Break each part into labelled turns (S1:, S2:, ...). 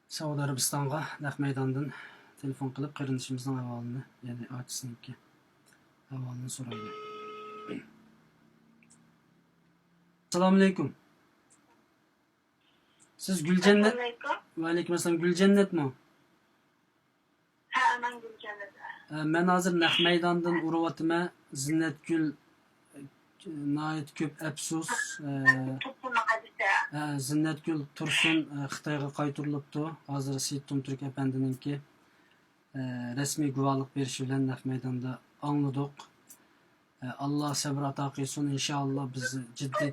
S1: Saudiya Arabistan'a Naq Meydan'dan telefon qilib qarindishimizning ahvolini, ya'ni ochisiniki ahvolini so'raydi. Assalomu alaykum. Siz Guljannet? Va alaykum assalom. Guljannetmi?
S2: Ha, men Guljannet.
S1: Men hozir Naq Meydan'dan uryapman. Zinnatgul nayet ko'p afsus. Zinnatgul Tursun Xitoyga qaytarilibdi. Hozir Seyit Tumturk apandininki rasmiy guvohlik berishi bilan Naq Maydonda angladik. Allah sabr ato qilsin inshaalloh. Biz jiddiy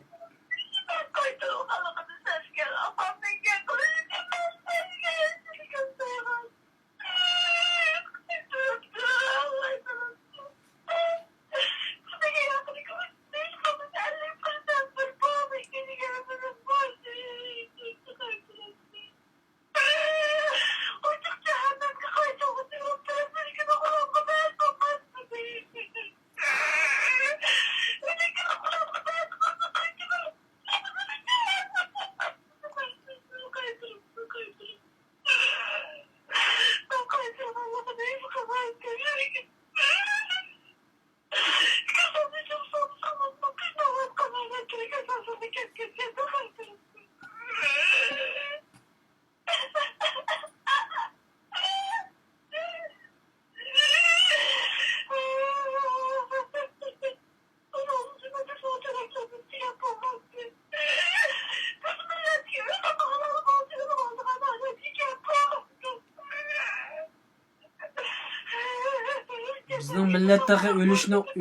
S1: bizning millatdagi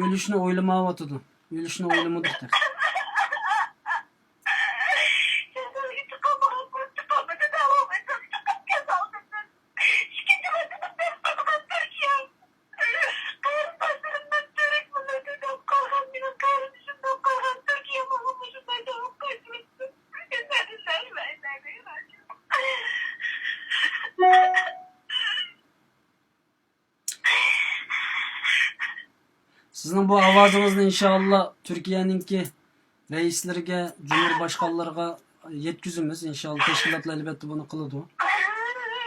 S1: o'lishni o'ylamayotdi. O'lishni o'ylamadik. Sizning bu ovozingizni inshaalloh Turkiyaninki reislariga, cumhurbaşkanlarına yetkizimiz. İnşallah teşkilatlar elbette bunu qiladi.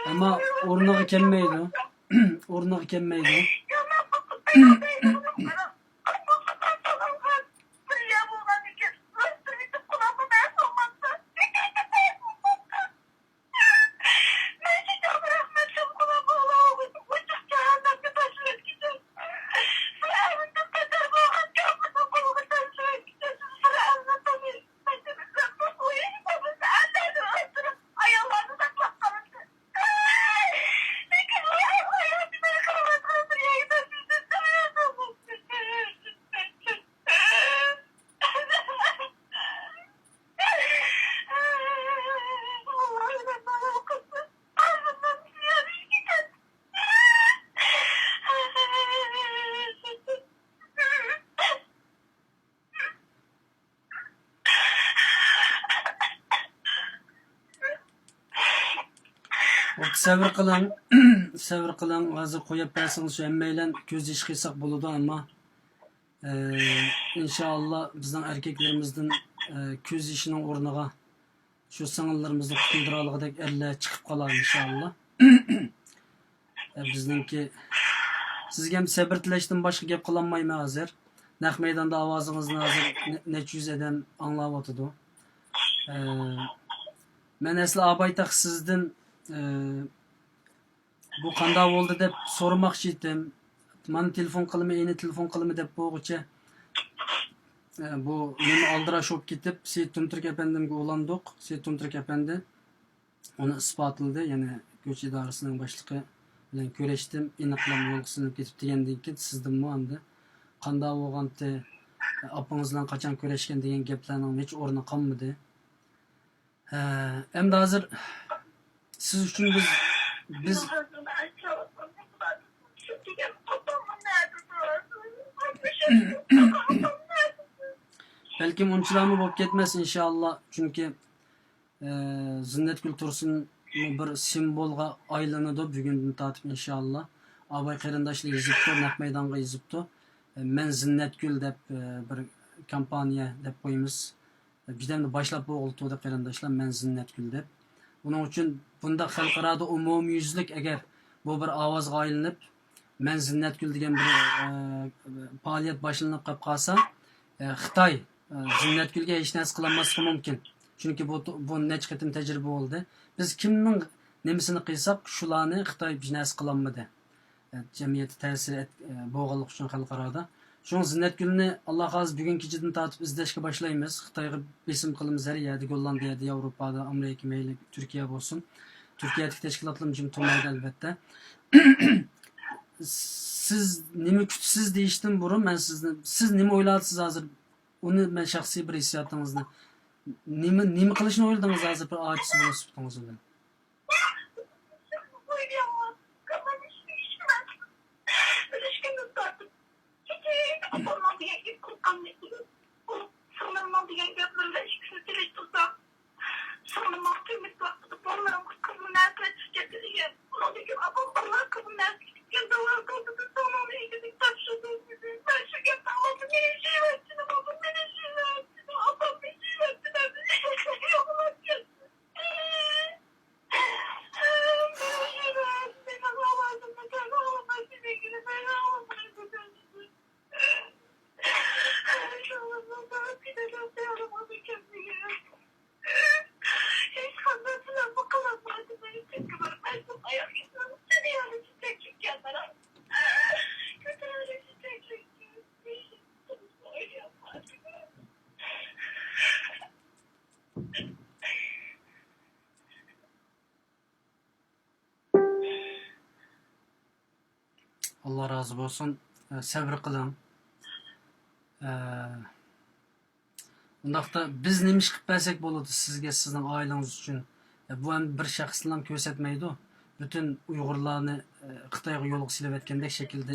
S1: Ama o'rniga kelmaydi. O'rniga kelmaydi. Sabır kılan, sabır kılan, hazır koyup versin şu emmeyle göz iş kıysak buludu ama inşallah bizden erkeklerimizden göz işinin ornağa şu sınırlarımızı kutulduralıqdek elle çıkıp kalar inşallah. Bizdenki sizge hem sabır tileşten başka gep kılanmayım hazır. Naq Meydan'da avazınızın hazır neç yüz eden anlavatıdı. Ben esli abaytaq sizden bu qanday oldu deb so'ramoqchi edim. Mana telefon qilimi, endi telefon qilimi deb bo'g'icha bu meni aldirash bo'lib ketib, Seyit Tumturk apandimga ulandik. Seyit Tumturk apandi uni isbotladi, ya'ni ko'ch idorasining boshlig'i bilan ko'rishdim. Aniqlam yo'q sinib ketib degandan keyin sizdinmi endi qanday bo'lgandi, opingiz bilan qachon ko'rishgan degan gaplarning hech o'rni qolmadi. Endi hozir siz uchun biz belki unchalarmi bo'lib ketmas inshaalloh, chunki Zinnatgul Tursun bir simbolga aylanadi bugundan tortib inshaalloh. Abay qarindoshlar yozibdi, Naq Maydonga yozibdi. Men Zinnatgul deb bir kampaniya deb qo'yamiz. Bizden de başlap bo'ldi qarindoshlar, men Zinnatgul deb. Buning uchun bunda xalqarada umumyuzlik agar bu bir ovozga aylanib, men Zinnatgul degan bir faoliyat boshlanib qolib qolsa, Xitoy Zinnatgulga hech narsa qilolmasligi mumkin. Chunki bu necha qatim tajriba bo'ldi. Biz kimning nimasini qilsak, shularni Xitoy hech narsa qilolmadi. Jamiyatga ta'sir bo'lganlik uchun xalqarada. Shuning Zinnatgulni Alloh xolis bugun kechadan tortib izlashga boshlaymiz. Xitoyga besim qilamiz har yerda, Gollandiyada, Yevropada, Amerika, mayli Turkiya bo'lsin. Turkiyadagi tashkilotlar jim turmaydi albatta. Siz nima kutasiz deyishdan burun men siz nima o'yladingiz hozir? Uni men shaxsiy bir hissiyotingizni nima qilishni o'yladingiz hozir bir ojiz bo'lib suhbatingiz bilan? Allah razı olsun. Sabr qiling. Undaqda biz nima ish qilib bersak bo'ladi sizga, sizning oilangiz uchun. Bu ham bir shaxsni ham ko'rsatmaydi. Butun Uyg'urlarni Xitoyga yo'lga silayotgandek shaklda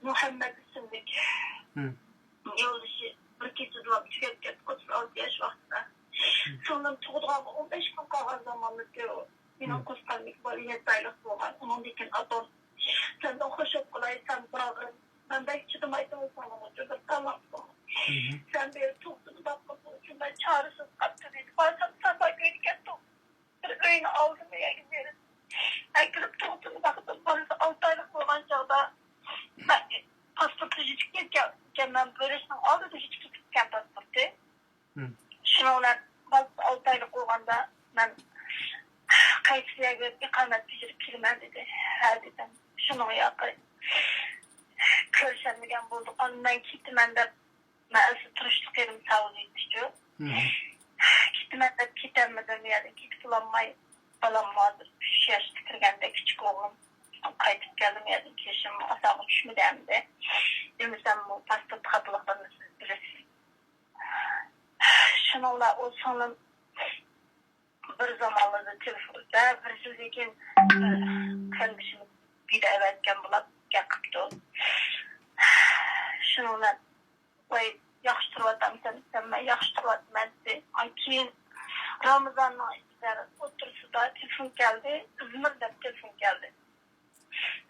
S2: Muhammed isimli yoldaşı bir kez dolap tüketken 36 yaş vaxtında. Sonra tuğduğum 15 gün kalan zamanlıkta o. Benim kostallık var, 7 aylık olan. Onun dikin atom. Senden hoş olup kolaysan bırakırım. Ben de hiç çıdımaydım o zaman. Çocuk tamam. Sen beni tuğduğunu bakmasın için ben çağrısız kaptım. Bazen sabah görürken bir öğünü aldım ya giderim. Ekilip tuğduğunu baktım. Bana 6 aylık olan çağda ben pasportu hiç gitken ben böylesine aldı da hiç gitken pasportu. Şuna olan bazı 6 aylık olanda ben kayıtsıya görüp ikamet pişirip kirmen dedi. Her dedim. Şunu yakın. Körşenmegen bulduk. Ondan gittim ben de maalesef turuşluk yerim sağlığı yetişiyor. Gittim ben de gitmedim yani. Git bulanmayı falan vardır. 3 yaşta kirgende küçük oğlum. Kayıtıp geldim yazdım ki yaşım asabı düşmeden de. Demişsem bu pasport katılıklarını siz bilirsiniz. Şununla o sonun bir zamanlarda telefonda bir sözüken kendisini bir de evetken bulup yakıptı. Şununla o yakıştırvatam sen yakıştırvatam size. Aykin Ramazan'ın işleri otursuda telefon geldi. İzmir'de telefon geldi.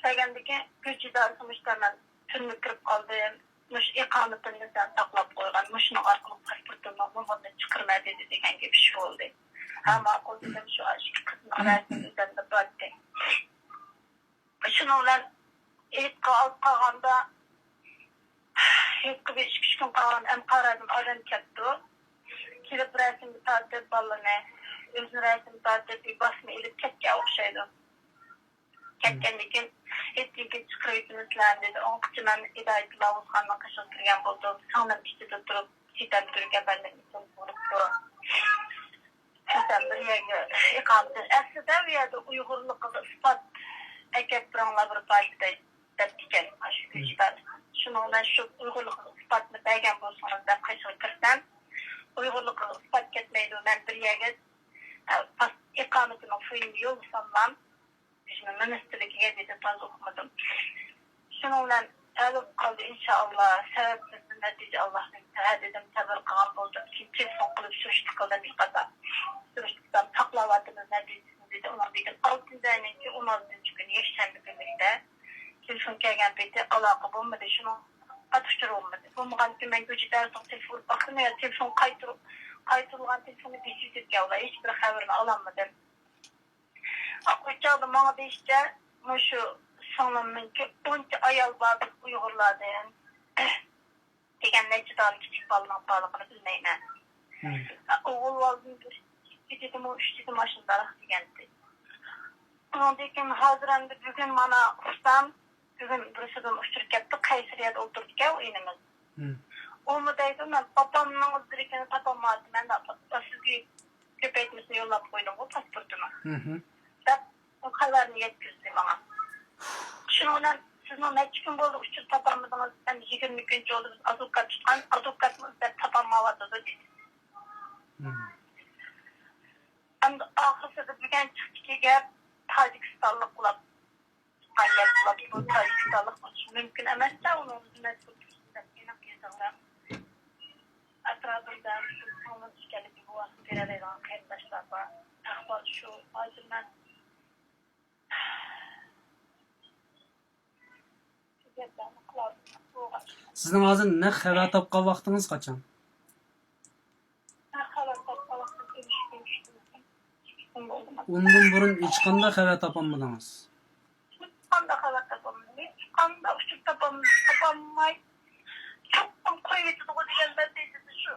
S2: Saygendeki güç idaresi müştemel türlü kırıp kaldım. Müş ikametimizden saklap koygan. Müşünün arkalık pasportundan mümkün çıkırma dedi degen gibi bir şey oldu. Ama o dedim şu aşkı kızın arasından da battı. Şunu olan ilk kalganda ilk 5-3 gün kalgan hem karadım adam kettu. Kilip resimli tatil balını, özün resimli tatil bir basma ilip ketke okşaydı. Ketkendikin ettiğin çıkırıyordunuzlar dedi. Onun için ben İdayet Lavuzhan'la kaşıntırgen buldum. Sonra işte tutup sitem Türkiye benden için vuruptu. Sitem bir yerde ikametin. Aslında bir yerde Uygurluk ispat ekip buranla bir partide deptiken aşı güçler. Şununla şu Uygurluk ispatını beygen bulsanız da kaşıntırsan Uygurluk ispat ketmeydi. Ben bir yerde ikametinin fuyunu yol sanmam. Şimdi ministerliğe dedi fazla okumadım. Şununla alıp kaldı inşallah. Sebepsiz netice Allah'ın dedim sabır kılgan boldu. Telefon kılıp sürüştük kıldan bir kaza. Sürüştükten saklavatımız neredeysin dedi. Ona dedim 6. ayının ki 16. günü yaşandı birlikte. Telefon gelgen beti alaka bulmadı. Şunu atıştır olmadı. Bulmadan ki ben göçü dersin telefon baktım ya telefon kaytırılgan telefonu bir yüzük yavla. Hiçbir haberini alamadım. Uçağda bana da işte şu sanımın ki 10 ayal vardı Uygurlardı yani. Degen nece daha küçük balından bağlıqını bilmeyme. Oğul valdım bir dedim o 3 dedim aşındarak degendi. Onun dedim hazıranda bugün bana ustam bugün Bursa'dan uçturup yaptı. Kayseri'ye oturduk ya o inimiz. Onu deydim ben babamın ızdırırken tapamadım. Ben de sizge köpeytmesini yollap koydum o pasportunu. O haberni yetkizdi bana. Şununla sizin ne çıkın boldu uçturup tapamadınız. Ben 20 gün oldu avukat çıkan avukatımız da tapamavadı dedi. Hem de ahırsada bugün çıktı ki gel Tacikistanlık kulak. Hayal kulak bu Tacikistanlık mümkün emezse onun hizmet kutusundan inak yazarlar. Etrafından onun işgali bu aspirelere arkadaşlar var. Ahbar şu acilmen
S1: Sizin hazır ne xəbər tapqa vaxtınız qaçan? Ondan burun hiç qanda xəbər tapanmadınız?
S2: Qanda xəbər tapamadım. Hiç qanda uçup tapamay. Çok koyuyordu o diyen ben dedi şu.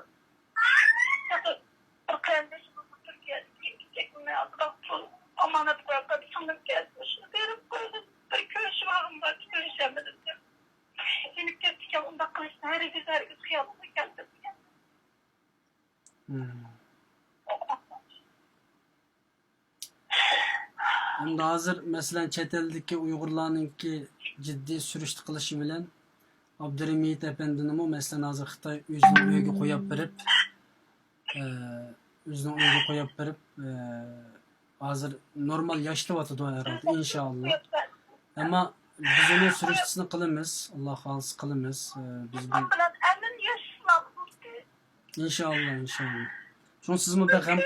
S2: O kardeşim bu Türkiye'ye gidecek mi? Amanet koyup bir sandık gelmiş. Verip koydu. Bir köşe varım var. Bir köşe yemedim. Gelip geldik ya onda kılıçta herkes kıyafetine geldi.
S1: Hem de hazır mesela chet eldeki Uygurlarınki ciddi sürüştü kılışı bilen Abdülhamid Efendi'nin o mesela hazır Xitay özünü öygü koyup verip hazır normal yaşlı vatıdı o herhalde inşallah. Ama biz onun sürüştüsünü kılımız. Allah halis kılımız. Biz bu... İnşallah. Şunu siz mi bakın?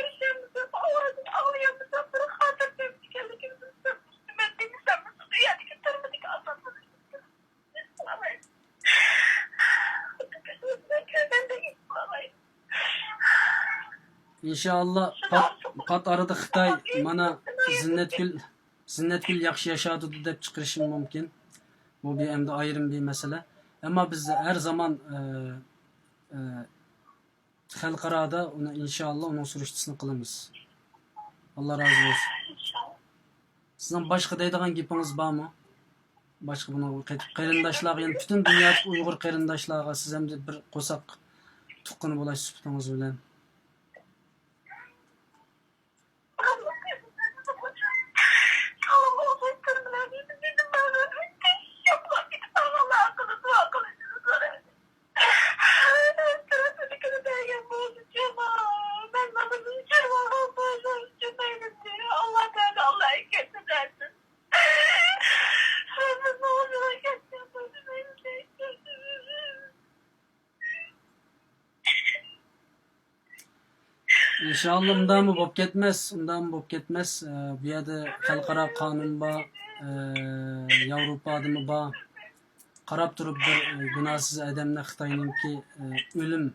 S1: İnşallah pat arada Xitay mana Zinnetgül yaxşı yaşadı dep çıkırışım mümkün. Bu bir hem de ayrım bir mesele. Ama biz her zaman xalqarada onu inşallah onun sürüştüsünü kılımız. Allah razı olsun. Sizden başka deydiğin gipiniz var mı? Başka bunu qeyrindaşlar yani bütün dünyadaki Uygur qeyrindaşlarga siz hem de bir qo'saq tuqqani bo'laysiz suhbatingiz bilan. İnşallah undan mı bop ketmez. Bu yerde xalqaro qonun ba, Avrupa adımı ba. Qarab turib bir günahsız adamni Xitoyninki o'lim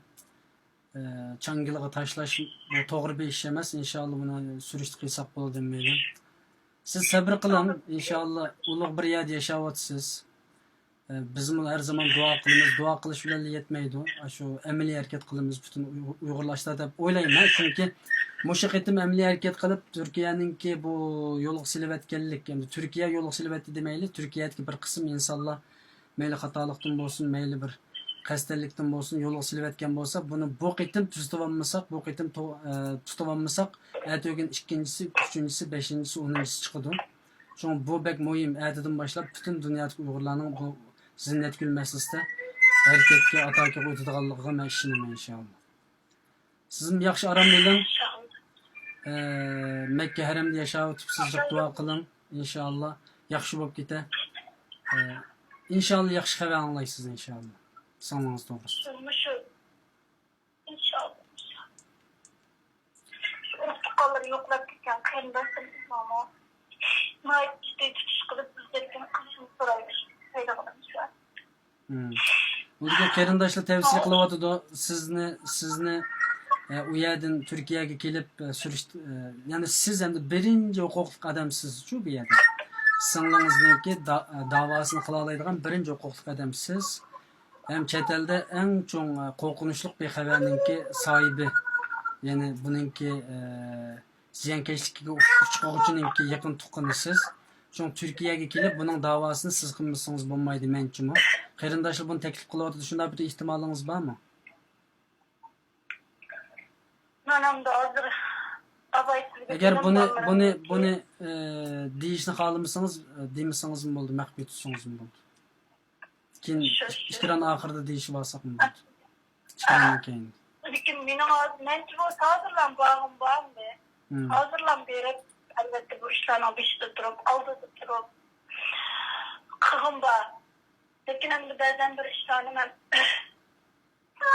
S1: changiliga tashlash bu to'g'ri bir ish emas. İnşallah buni surishti qilsak bo'ladi demayman. Siz sabr qiling. İnşallah ulug' bir yerda yashayapsiz. Biz her zaman dua qilamiz. Dua qilish bilan yetmaydi. Shu amaliy harakat qilamiz bütün Uyg'urlashlar deb o'ylayman. Chunki mushu qitim amaliy harakat qilib Turkiyaninki bu yo'lga silayotganlik, endi Turkiya yo'lga silayotdi demayli, Turkiyadagi bir qism insonlar mayli xatolikdan bo'lsin, mayli bir qasdlikdan bo'lsin, yo'lga silayotgan bo'lsa, buni bu qitim tutib olmasak, ertagin ikkinchisi, uchinchisi, beshinchisi, 10-chisi chiqadi. Çünkü bu bek muhim. Erteden başlap bütün dünyadaki Uygurlarning bu Zinnetgül meselesinde hareketga ataka o'tadiganligiga men ishonaman inşallah. Sizin yaxshi aram bilan Mekke haramda yashab o'tibsiz, dua qiling. İnşallah yaxshi bo'lib ketadi. İnşallah yaxshi xabar anglaysiz inşallah. Sanmangiz to'g'ri.
S2: yoklap gitken kıyındaştım ama Nait işte tutuş kılıp bizlerken kızını soraymış. Öyle kılmış var.
S1: Uluga qarindoshlar tavsiya qilyapti sizni u yerdan Turkiyaga kelib ya'ni siz endi birinchi huquqli odamsiz-ku bu yerda. Singlingizniki da'vosini qila oladigan birinchi huquqli odam siz. Hem chet elda eng cho'ng qo'rqinchli bexabarninki sohibi. Ya'ni buningki ziyonkashlikka uchquvchininki yaqin tuqqani siz. Çünkü Türkiye'ye gelip bunun davasını siz kılmışsınız bulmaydı mençimi. Qarindoshlar bunu teklif qilyapti. Shunday bir ehtimolingіз var mı?
S2: Manam da hazır abaytılık.
S1: Eğer bunu deyishni xohlamasangiz, demisiniz mi bo'ldi, maxfiy tutsangiz mi bo'ldi? Keyin ishtiran oxirida deyishib olsak mı bo'ldi? Ishtirandan keyin.
S2: Lekin mening mençi bu hazırlan bağım bağım be. Hazırlan berip elbette bu işlerin başında durup, aldıda durup, kığım var. Lekin hem de bazen bir işlerini ben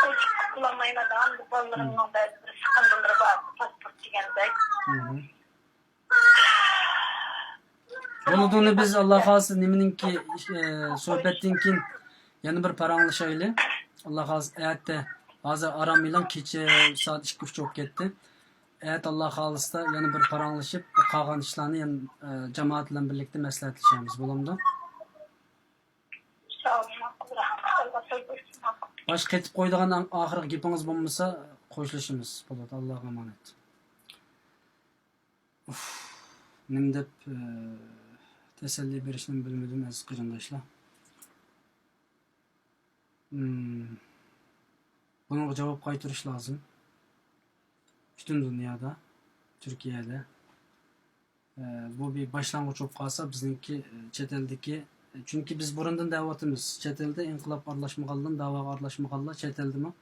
S2: uçuk kullanmayına da hem de ballarımdan bazı bir sıkıntıları var. Pasport degендek.
S1: Bunu biz Allah xolasa nimaninki sohbatdan keyin yana bir paranglashaylik. Allah xolasa erta hozir aram bilan kecha soat 2:30 bo'lib ketdi. Evet Allah xolasa yana bir paranglashib, qolgan ishlarni yana jamoat bilan birlikda maslahatlashamiz, bo'lamdi? Boshqa ketib qo'ydigan oxirgi gapingiz bo'lmasa, qo'shilishimiz bo'ladi. Allohga emanet. Nima deb tasalli berishni bilmadim aziz qarindoshlar. Bunga javob qaytarish lozim. Bütün dünyada, Türkiye'de bu bir başlangıç olub qalsa bizninki chet eldeki çünkü biz burundan davatımız chet elde inqilab aralashmagandan davaga aralashmaganlar chet eldimi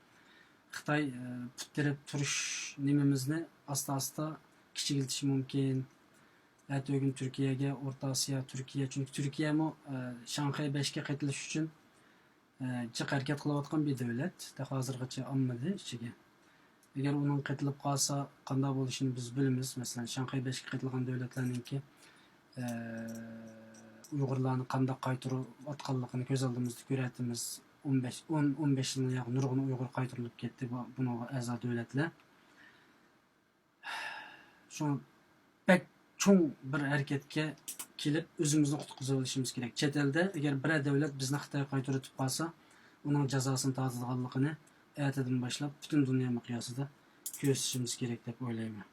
S1: Xitoy puttirib turish nimamizni asta kichikiltishi mumkin. Ertagün Türkiye'ye, Orta Asya, Türkiye çünkü Türkiye mi Şanghay 5'ga qaytilish uchun jiq harakat qilayotgan bir davlat. Hozirgacha olmadi ichiga. Eğer onun qaytilib qalsa qanday bo'lishini biz bilamiz. Masalan, Şanghay 5'ga qaytilgan davlatlarninki Uyg'urlarni qanday qaytirib atqanligini ko'z oldimizda ko'ryapmiz. 15 yildan yaqin nurg'un Uyg'ur qaytirilib ketdi bunga a'zo davlatlar. Şu pek cho'ng bir harakatga kelib o'zimizni qutqizib olishimiz kerak. Chet elda agar bir davlat bizni Xitoy qaytirib qolsa, uning jazosini tatadiganligini ertadan boshlab butun dunyo miqyosida ko'rsatishimiz kerak deb o'ylayman.